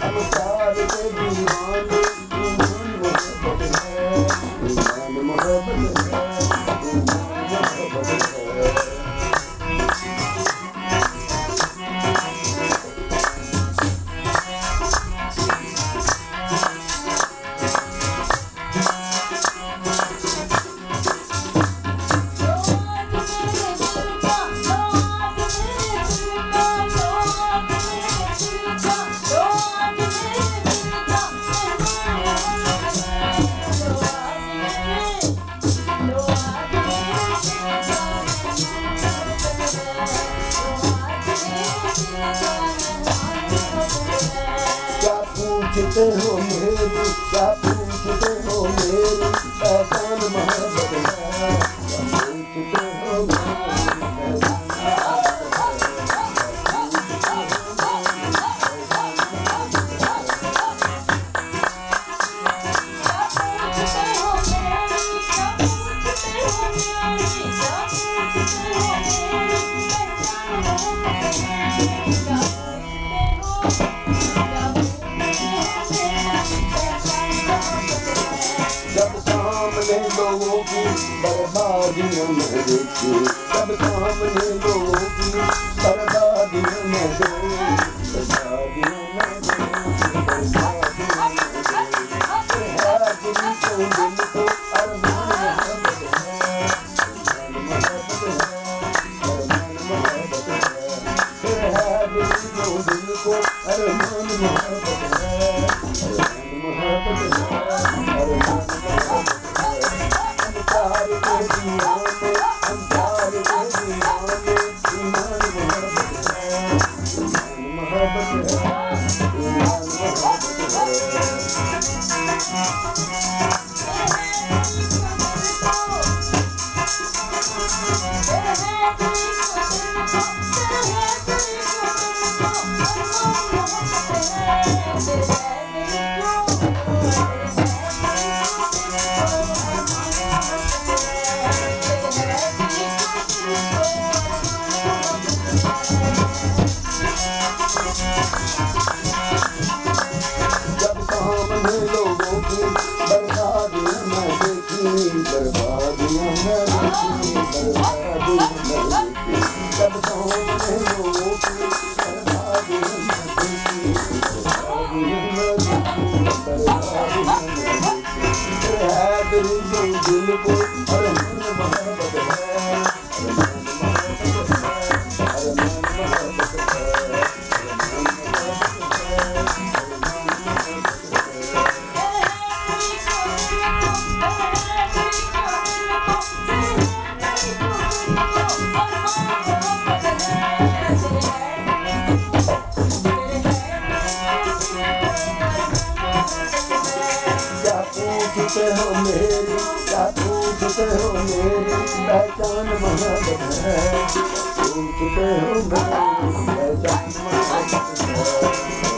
संसार के दीवाने ईमान मोहब्बत है, ईमान मोहब्बत है, ईमान मोहब्बत है। पूछते हो मेरी, क्या पूछते हो मेरी पहचान मोहब्बत है, क्या पूछते हो मेरी लोगों की बर्बादियों में देखी, सब सामने लोगों की बर्बादियों में देखी, बर्बादियों में देखी, बर्बादियों में देखी। है दिल को दिल को अरमान मोहब्बत है, अरमान मोहब्बत है, है दिल को दिल को अरमान मोहब्बत है, अरमान मोहब्बत है, अरमान मोहब्बत है। संसार के दीवाने, संसार के दीवाने ईमान मोहब्बत है, ईमान मोहब्बत है, ईमान मोहब्बत लोगों की बर्बादियों में देखी, बर्बादियों में देखी, बर्बादियों में देखी। जब सामने लोगों की बर्बादियों में देखी, बर्बादियों में देखी, बर्बादियों में देखी। है दिल को दिल को अरमान मोहब्बत है, अरमान मोहब्बत है, अरमान मोहब्बत है, अरमान मोहब्बत है। पूछते हो मेरी, क्या पूछते हो मेरी पहचान मोहब्बत है, पूछते हो मेरी पहचान मोहब्बत है।